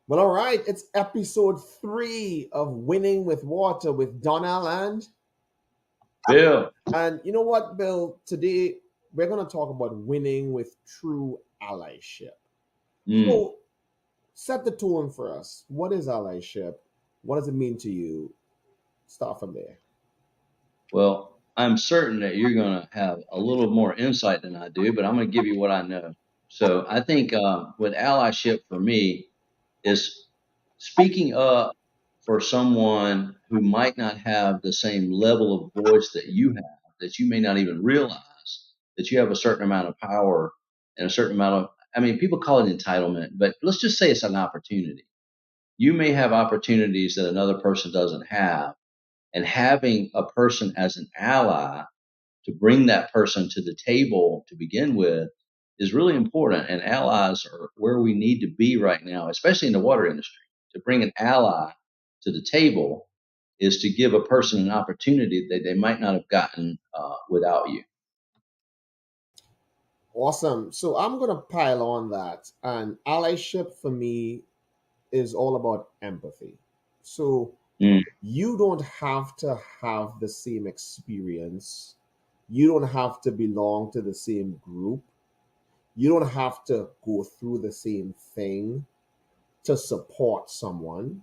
Well, all right, it's episode 3 of Winning with Water with Donnell Bill. and you know what, Bill? Today we're going to talk about winning with true allyship. Mm. So, set the tone for us. What is allyship? What does it mean to you? Start from there. Well, I'm certain that you're going to have a little more insight than I do, but I'm going to give you what I know. So I think with allyship for me is speaking up for someone who might not have the same level of voice that you have, that you may not even realize that you have a certain amount of power and a certain amount of, I mean, people call it entitlement, but let's just say it's an opportunity. You may have opportunities that another person doesn't have, and having a person as an ally to bring that person to the table to begin with is really important. And allies are where we need to be right now, especially in the water industry. To bring an ally to the table is to give a person an opportunity that they might not have gotten without you. Awesome. So, I'm going to pile on that. And allyship for me is all about empathy. So, Mm, you don't have to have the same experience. You don't have to belong to the same group. You don't have to go through the same thing to support someone,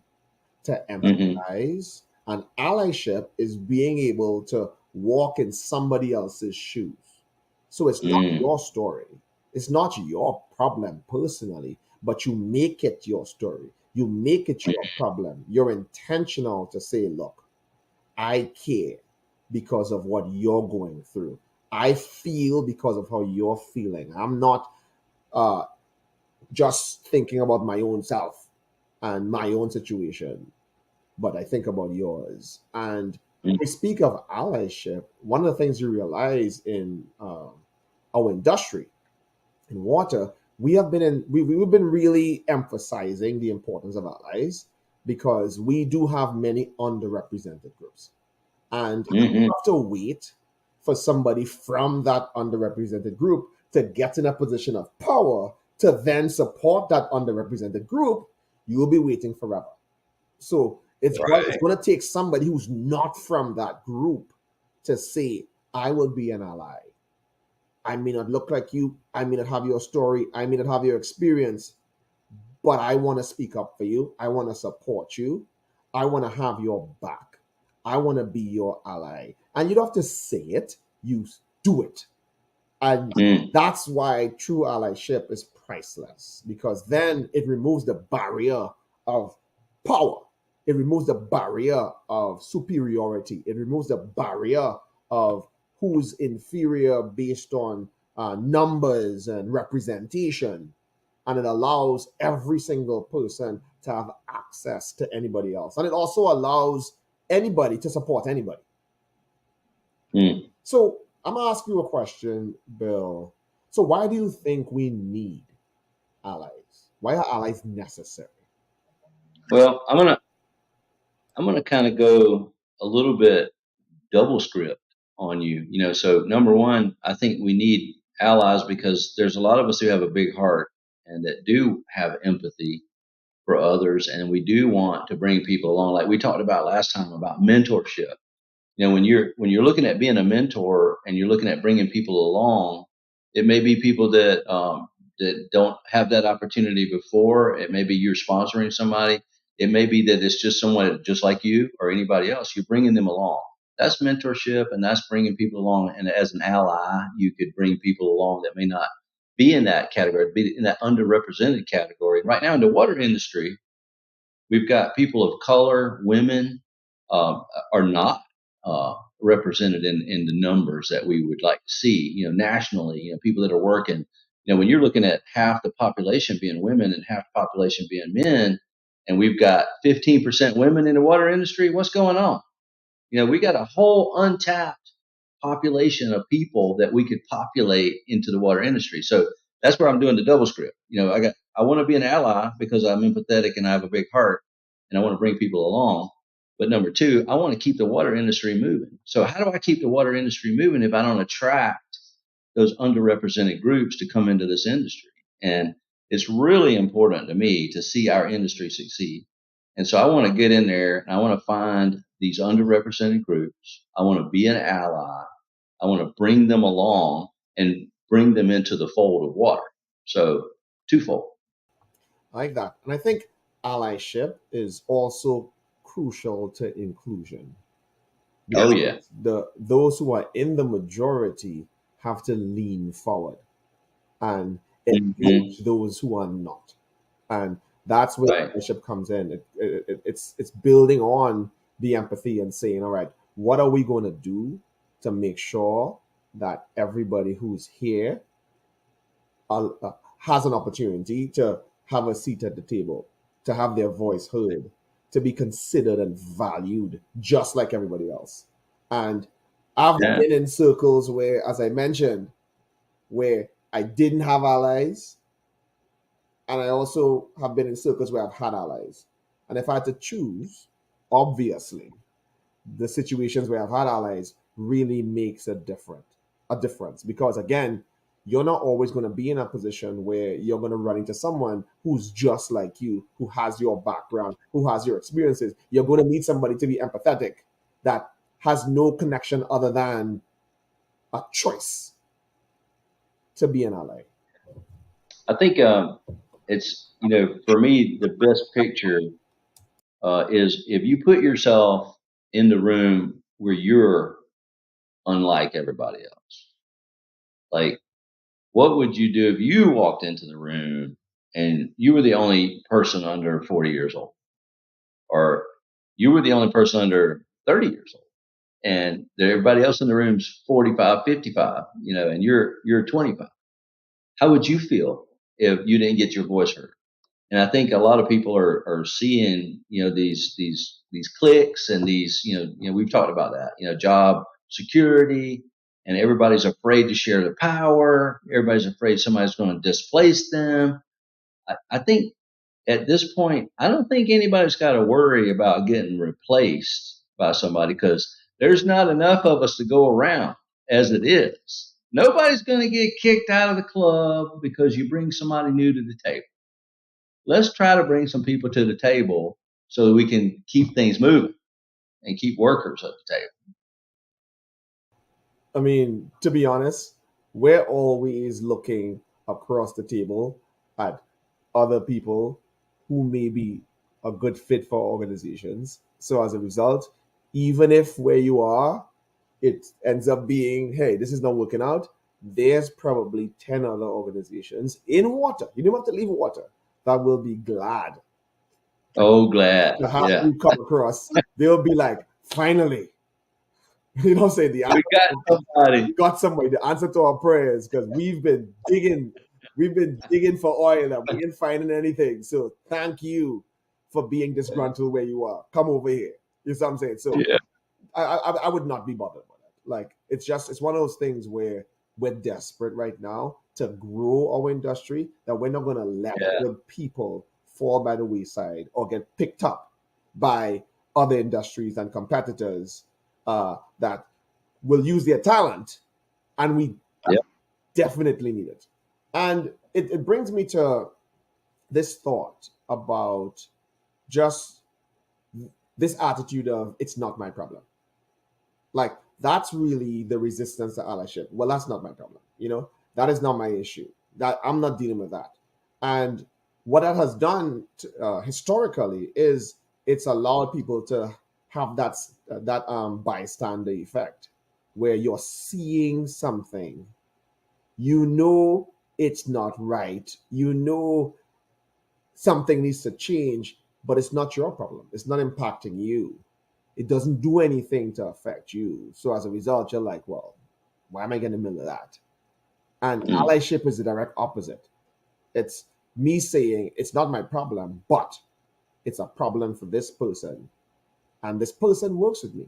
to hmm empathize. And allyship is being able to walk in somebody else's shoes. So it's not mm, your story. It's not your problem personally, but you make it your story. You make it your problem. You're intentional to say, look, I care because of what you're going through. I feel because of how you're feeling. I'm not uh, just thinking about my own self and my own situation, but I think about yours. And mm, we speak of allyship. One of the things you realize in our industry in water, we've been really emphasizing the importance of allies because we do have many underrepresented groups, and you hmm have to wait for somebody from that underrepresented group to get in a position of power to then support that underrepresented group. You will be waiting forever. So it's Right. going to take somebody who's not from that group to say, I will be an ally. I may not look like you. I may not have your story. I may not have your experience, but I want to speak up for you. I want to support you. I want to have your back. I want to be your ally. And you don't have to say it, you do it. And Mm, that's why true allyship is priceless because then it removes the barrier of power. It removes the barrier of superiority. It removes the barrier of who's inferior based on numbers and representation. And it allows every single person to have access to anybody else. And it also allows anybody to support anybody. mm. So I'm gonna ask you a question, Bill. So why do you think we need allies? Why are allies necessary? Well, I'm gonna kind of go a little bit double script on you. So number one, I think we need allies because there's a lot of us who have a big heart and that do have empathy for others, and we do want to bring people along. Like we talked about last time about mentorship. When you're looking at being a mentor and you're looking at bringing people along, it may be people that don't have that opportunity before. It may be you're sponsoring somebody. It may be that it's just someone just like you or anybody else. You're bringing them along. That's mentorship, and that's bringing people along. And as an ally, you could bring people along that may not be in that category, be in that underrepresented category. Right now in the water industry, we've got people of color, women are not represented in the numbers that we would like to see. Nationally, people that are working. When you're looking at half the population being women and half the population being men, and we've got 15% women in the water industry, what's going on? We got a whole untapped population of people that we could populate into the water industry. So that's where I'm doing the double script. I want to be an ally because I'm empathetic and I have a big heart and I want to bring people along. But number two, I want to keep the water industry moving. So how do I keep the water industry moving if I don't attract those underrepresented groups to come into this industry? And it's really important to me to see our industry succeed. And so I want to get in there and I want to find these underrepresented groups. I want to be an ally. I want to bring them along and bring them into the fold of water. So twofold. I like that. And I think allyship is also crucial to inclusion Oh yeah. because those who are in the majority have to lean forward and Hmm. engage those who are not. And that's where Right. allyship comes in. It's building on the empathy and saying, all right, what are we going to do to make sure that everybody who's here has an opportunity to have a seat at the table, to have their voice heard, to be considered and valued just like everybody else. And I've Yeah. been in circles where, as I mentioned, where I didn't have allies, and I also have been in circles where I've had allies. And if I had to choose, obviously, the situations where I've had allies really makes a difference because again, you're not always going to be in a position where you're going to run into someone who's just like you, who has your background, who has your experiences. You're going to need somebody to be empathetic that has no connection other than a choice to be an ally. I think it's, for me, the best picture is if you put yourself in the room where you're unlike everybody else. Like, what would you do if you walked into the room and you were the only person under 40 years old, or you were the only person under 30 years old, and everybody else in the room's 45, 55, and you're 25? How would you feel if you didn't get your voice heard? And I think a lot of people are seeing, these clicks and these, we've talked about that, job security, and everybody's afraid to share the power. Everybody's afraid somebody's going to displace them. I think at this point, I don't think anybody's got to worry about getting replaced by somebody, because there's not enough of us to go around as it is. Nobody's going to get kicked out of the club because you bring somebody new to the table. Let's try to bring some people to the table so that we can keep things moving and keep workers at the table. I mean, to be honest, we're always looking across the table at other people who may be a good fit for organizations. So as a result, even if where you are, it ends up being, hey, this is not working out, there's probably 10 other organizations in water. You don't have to leave water that will be glad Oh, glad. to have Yeah. you come across. They'll be like, finally, say the We got somebody. got somebody to answer to our prayers because we've been digging for oil and we ain't finding anything. So thank you for being disgruntled where you are. Come over here. You know what I'm saying? So Yeah. I would not be bothered by that. Like it's one of those things where we're desperate right now to grow our industry that we're not gonna let Yeah. good people fall by the wayside or get picked up by other industries and competitors that will use their talent, and we Yeah. definitely need it. And it brings me to this thought about just this attitude of it's not my problem. Like that's really the resistance to allyship. Well, that's not my problem. That is not my issue. That I'm not dealing with that. And what that has done historically is it's allowed people to have that bystander effect, where you're seeing something, it's not right, something needs to change, but it's not your problem. It's not impacting you. It doesn't do anything to affect you. So as a result, you're like, well, why am I getting in the middle of that? And Mm. allyship is the direct opposite. It's me saying it's not my problem, but it's a problem for this person. And this person works with me.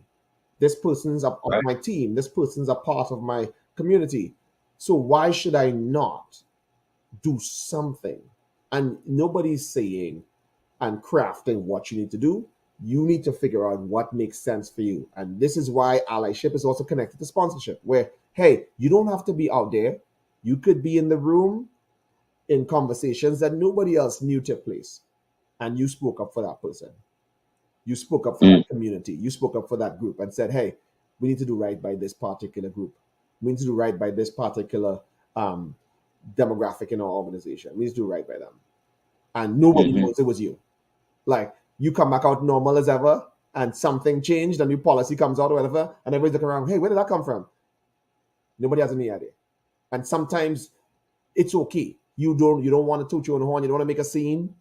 This person's a part of Right. my team. This person's a part of my community. So why should I not do something? And nobody's saying and crafting what you need to do. You need to figure out what makes sense for you. And this is why allyship is also connected to sponsorship, where, hey, you don't have to be out there. You could be in the room in conversations that nobody else knew took place. And you spoke up for that person. You spoke up for Mm, that community. You spoke up for that group and said, hey, we need to do right by this particular group. We need to do right by this particular um, demographic in our organization. We need to do right by them. And nobody hmm knows it was you. Like, you come back out normal as ever, and something changed, a new policy comes out or whatever, and everybody's looking around, hey, where did that come from? Nobody has any idea. And sometimes it's okay. You don't want to toot your own horn. You don't want to make a scene.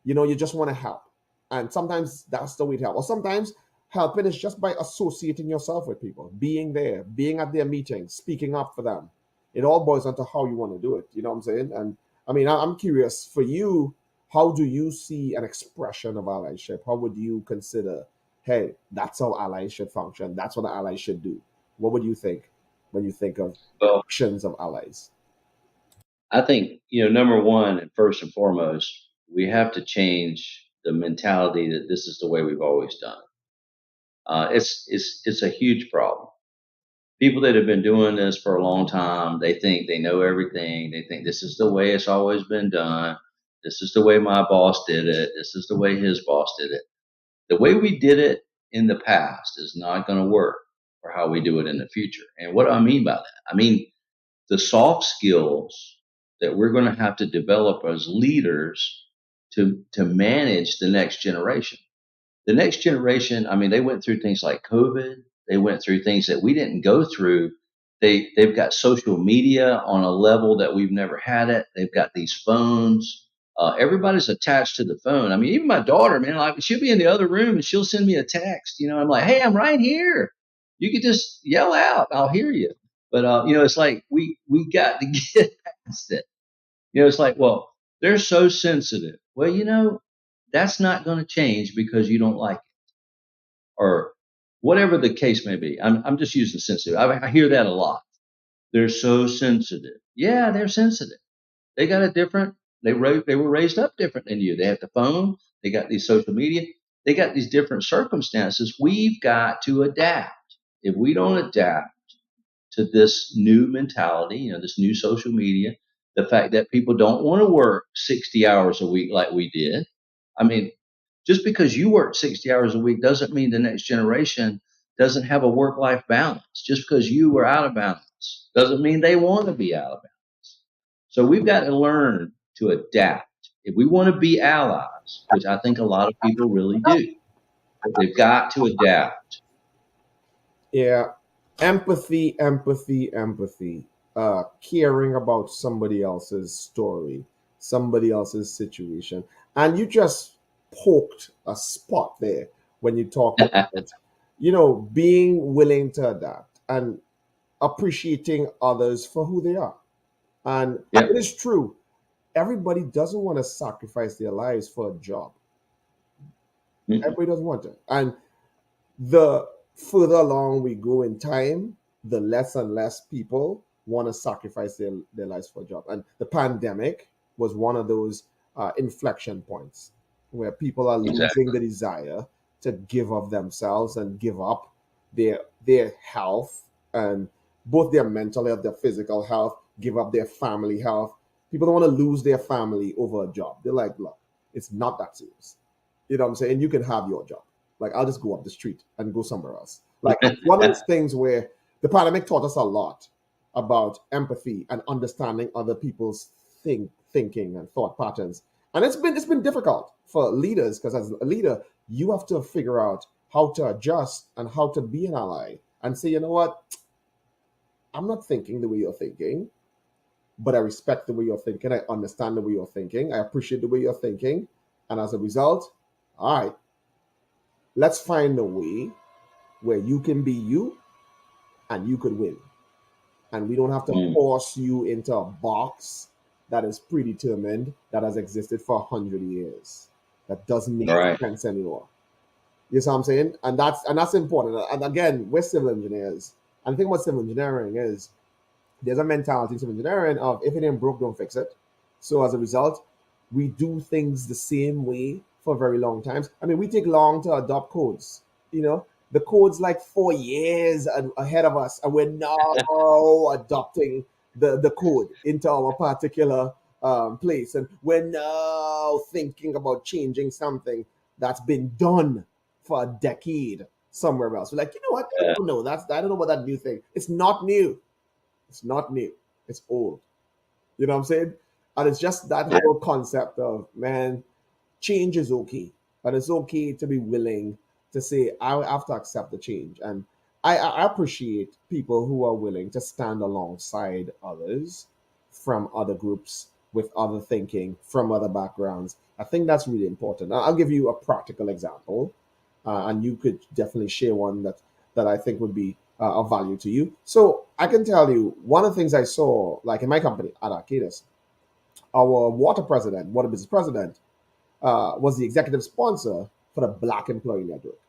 You just want to help. And sometimes that's the way to help. Or sometimes helping is just by associating yourself with people, being there, being at their meetings, speaking up for them. It all boils down to how you want to do it. You know what I'm saying? And I mean, I'm curious for you, how do you see an expression of allyship? How would you consider, hey, that's how allies should function? That's what an ally should do. What would you think when you think of Well, actions of allies? I think, number one and first and foremost, we have to change the mentality that this is the way we've always done it. It's a huge problem. People that have been doing this for a long time, they think they know everything. They think this is the way it's always been done. This is the way my boss did it. This is the way his boss did it. The way we did it in the past is not going to work for how we do it in the future. And what do I mean by that? I mean, the soft skills that we're going to have to develop as leaders to manage the next generation. The next generation, I mean, they went through things like COVID. They went through things that we didn't go through. They've got social media on a level that we've never had it. They've got these phones. Everybody's attached to the phone. I mean, even my daughter, man, like she'll be in the other room and she'll send me a text. I'm like, hey, I'm right here. You could just yell out, I'll hear you. But it's like we got to get past it. It's like, well, they're so sensitive. Well, that's not going to change because you don't like it or whatever the case may be. I'm just using sensitive. I hear that a lot. They're so sensitive. Yeah, they're sensitive. They got a different. They were raised up different than you. They have the phone. They got these social media. They got these different circumstances. We've got to adapt. If we don't adapt to this new mentality, this new social media, the fact that people don't want to work 60 hours a week like we did. I mean, just because you work 60 hours a week doesn't mean the next generation doesn't have a work life balance. Just because you were out of balance doesn't mean they want to be out of balance. So we've got to learn to adapt. If we want to be allies, which I think a lot of people really do, but they've got to adapt. Yeah, empathy, empathy, empathy. Caring about somebody else's story, somebody else's situation. And you just poked a spot there when you talk about, being willing to adapt and appreciating others for who they are. And it Yep. is true, everybody doesn't want to sacrifice their lives for a job. Mm-mm. Everybody doesn't want to. And the further along we go in time, the less and less people want to sacrifice their lives for a job. And the pandemic was one of those inflection points where people are losing Exactly. the desire to give of themselves and give up their health and both their mental health, their physical health, give up their family health. People don't want to lose their family over a job. They're like, look, it's not that serious. You know what I'm saying? You can have your job. Like, I'll just go up the street and go somewhere else. Like, it's one of those things where the pandemic taught us a lot about empathy and understanding other people's thinking and thought patterns. And it's been difficult for leaders because as a leader, you have to figure out how to adjust and how to be an ally and say, you know what, I'm not thinking the way you're thinking, but I respect the way you're thinking. I understand the way you're thinking. I appreciate the way you're thinking. And as a result, all right, let's find a way where you can be you and you could win. And we don't have to Mm. force you into a box that is predetermined, that has existed for 100 years. That doesn't make Right. sense anymore. You see what I'm saying? And that's important. And again, we're civil engineers. And the thing about civil engineering is there's a mentality in civil engineering of if it ain't broke, don't fix it. So as a result, we do things the same way for very long times. I mean, we take long to adopt codes. The code's like 4 years ahead of us, and we're now adopting the code into our particular place, and we're now thinking about changing something that's been done for a decade somewhere else. We're like, you know what? I Yeah. don't know. I don't know about that new thing. It's not new. It's not new. It's old. You know what I'm saying? And it's just that Yeah. whole concept of, man, change is okay, but it's okay to be willing to say I have to accept the change. And I appreciate people who are willing to stand alongside others from other groups with other thinking from other backgrounds. I think that's really important. I'll give you a practical example, and you could definitely share one that I think would be of value to you. So I can tell you one of the things I saw, like in my company at Arcadis, our water business president, was the executive sponsor for the Black Employee Network,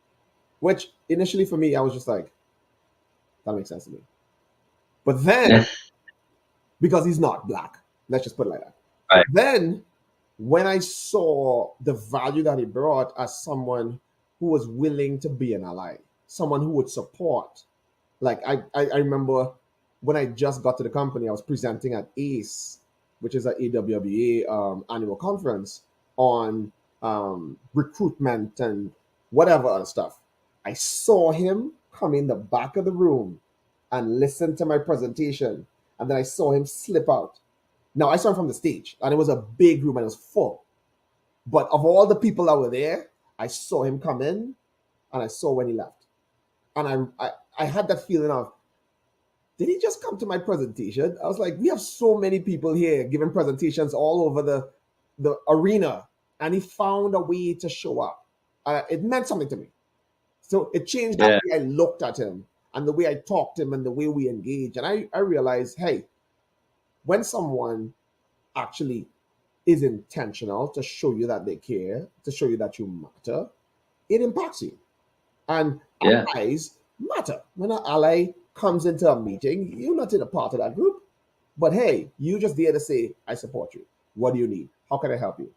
which initially for me, I was just like, that makes sense to me. But then, because he's not black, let's just put it like that. Right. Then, when I saw the value that he brought as someone who was willing to be an ally, someone who would support, like I remember when I just got to the company, I was presenting at ACE, which is an AWWA annual conference on recruitment and whatever other stuff. I saw him come in the back of the room and listen to my presentation, and then I saw him slip out. Now I saw him from the stage, and it was a big room and it was full. But of all the people that were there, I saw him come in, and I saw when he left, and I had that feeling of, did he just come to my presentation? I was like, we have so many people here giving presentations all over the arena, and he found a way to show up. It meant something to me. So it changed that Yeah. way I looked at him and the way I talked to him and the way we engage. And I realized, hey, when someone actually is intentional to show you that they care, to show you that you matter, it impacts you. And Yeah. allies matter. When an ally comes into a meeting, you're not in a part of that group. But hey, you just there to say, I support you. What do you need? How can I help you?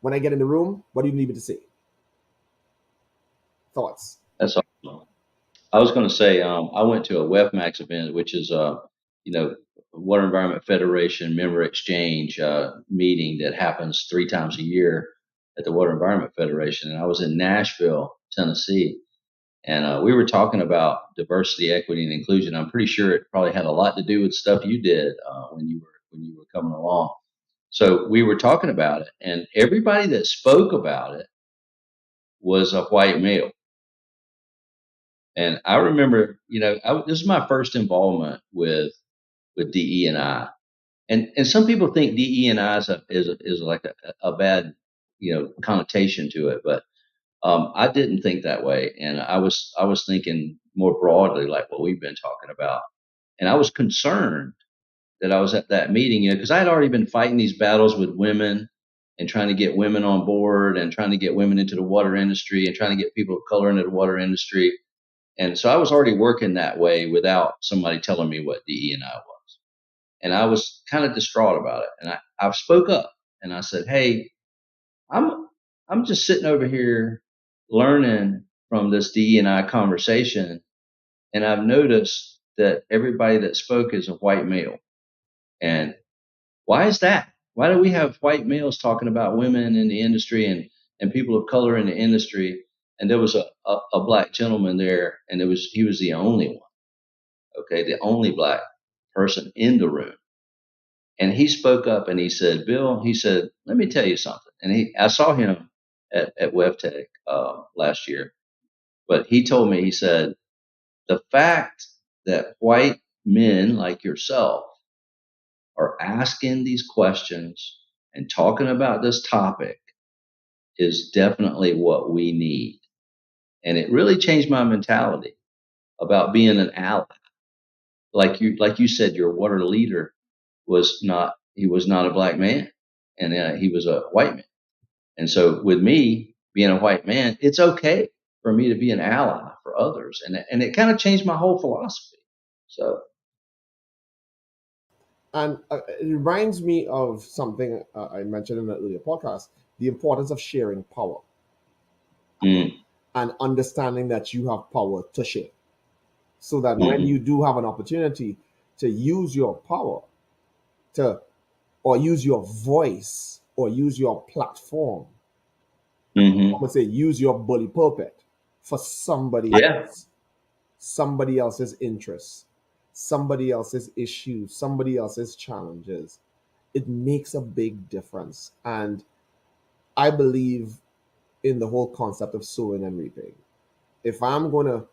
When I get in the room, what do you need me to say? Thoughts? That's awesome. I was going to say, I went to a WEFMAX event, which is you know, Water Environment Federation member exchange meeting that happens 3 times a year at the Water Environment Federation, and I was in Nashville, Tennessee, and we were talking about diversity, equity, and inclusion. I'm pretty sure it probably had a lot to do with stuff you did when you were coming along. So we were talking about it, and everybody that spoke about it was a white male. And I remember, this is my first involvement with DE and I, and some people think DE and I is like a bad connotation to it, but I didn't think that way, and I was thinking more broadly, like what we've been talking about, and I was concerned that I was at that meeting, because I had already been fighting these battles with women and trying to get women on board and trying to get women into the water industry and trying to get people of color into the water industry. And so I was already working that way without somebody telling me what DE and I was. And I was kind of distraught about it. And I spoke up and I said, hey, I'm I'm just sitting over here learning from this DE and I conversation, and I've noticed that everybody that spoke is a white male. And why is that? Why do we have white males talking about women in the industry and people of color in the industry? And there was a black gentleman there, and he was the only one. Okay, the only black person in the room. And he spoke up and he said, Bill, he said, let me tell you something. And I saw him at WebTech last year, but he told me, he said, the fact that white men like yourself are asking these questions and talking about this topic is definitely what we need. And it really changed my mentality about being an ally. Like you said, your water leader was not a black man, and he was a white man. And so with me being a white man, it's okay for me to be an ally for others, and it kind of changed my whole philosophy. So And it reminds me of something I mentioned in an earlier podcast, the importance of sharing power mm, and understanding that you have power to share. So that when mhm, you do have an opportunity to use your power to or use your voice or use your platform. I'm Hmm. gonna say use your bully pulpit for somebody Yeah. else, somebody else's interests, somebody else's issues, somebody else's challenges. It makes a big difference. And I believe in the whole concept of sowing and reaping. If I'm gonna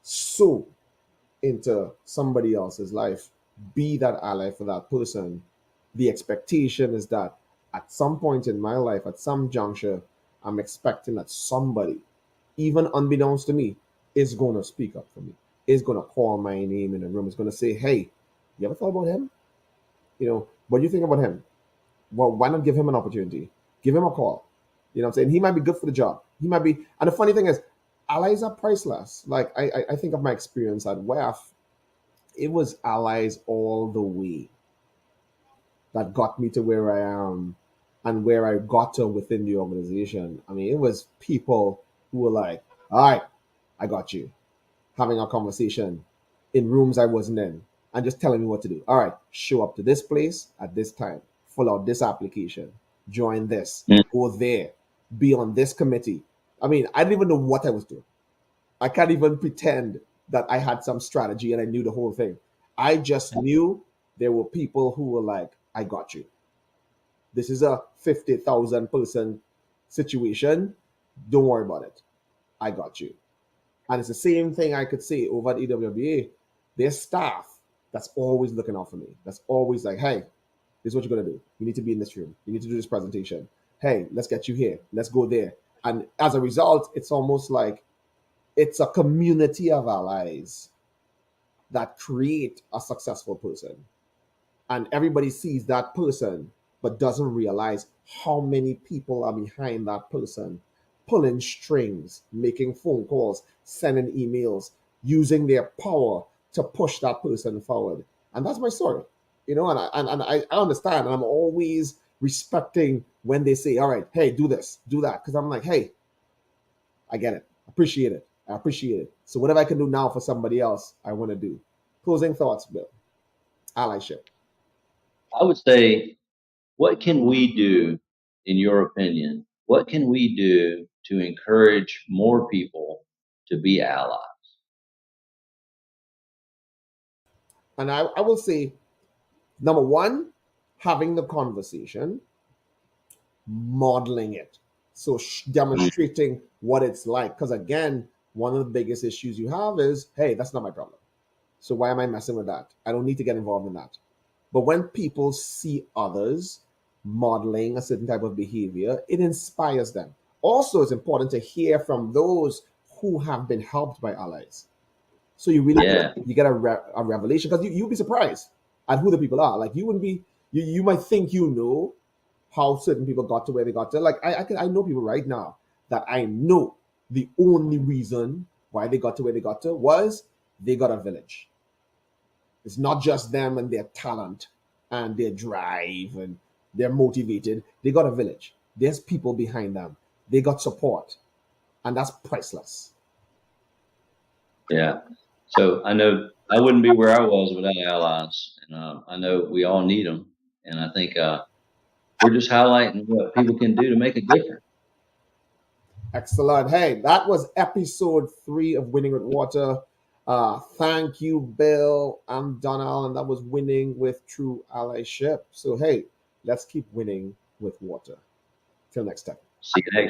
sow into somebody else's life, be that ally for that person, the expectation is that at some point in my life, at some juncture, I'm expecting that somebody, even unbeknownst to me, is going to speak up for me, is going to call my name in the room, is going to say, hey, you ever thought about him? What do you think about him? Well, why not give him an opportunity? Give him a call. You know what I'm saying? He might be good for the job. He might be. And the funny thing is, allies are priceless. Like I think of my experience at WEF, it was allies all the way that got me to where I am and where I got to within the organization. I mean, it was people who were like, all right, I got you, having a conversation in rooms I wasn't in and just telling me what to do. All right, show up to this place at this time, fill out this application, join this, go there, be on this committee. I mean, I didn't even know what I was doing. I can't even pretend that I had some strategy and I knew the whole thing. I just knew there were people who were like, I got you. This is a 50,000 person situation. Don't worry about it. I got you. And it's the same thing I could say over at EWBA. There's staff that's always looking out for me. That's always like, hey, this is what you're going to do. You need to be in this room. You need to do this presentation. Hey, let's get you here. Let's go there. And as a result, it's almost like it's a community of allies that create a successful person. And everybody sees that person but doesn't realize how many people are behind that person, pulling strings, making phone calls, sending emails, using their power to push that person forward. And that's my story. And I understand, and I'm always respecting when they say, all right, hey, do this, do that, because I'm like, hey, I get it, appreciate it, I appreciate it. So whatever I can do now for somebody else, I want to do. Closing thoughts, Bill. Allyship. I would say, what can we do, in your opinion? What can we do to encourage more people to be allies? And I will say, number one, having the conversation, modeling it. So demonstrating what it's like. Because again, one of the biggest issues you have is, hey, that's not my problem. So why am I messing with that? I don't need to get involved in that. But when people see others modeling a certain type of behavior, it inspires them. Also, it's important to hear from those who have been helped by allies. So you really Yeah, get a revelation because you'll be surprised at who the people are. Like you wouldn't be you might think you know how certain people got to where they got to. Like I know people right now that I know the only reason why they got to where they got to was they got a village. It's not just them and their talent and their drive and they're motivated. They got a village. There's people behind them. They got support, and that's priceless. yeah. So I know I wouldn't be where I was without allies, and I know we all need them. And I think we're just highlighting what people can do to make a difference. Excellent. Hey, that was episode 3 of Winning with Water. Thank you, Bill. I'm Donald, and that was Winning with True Allyship. So, hey, let's keep winning with water. Till next time. See you next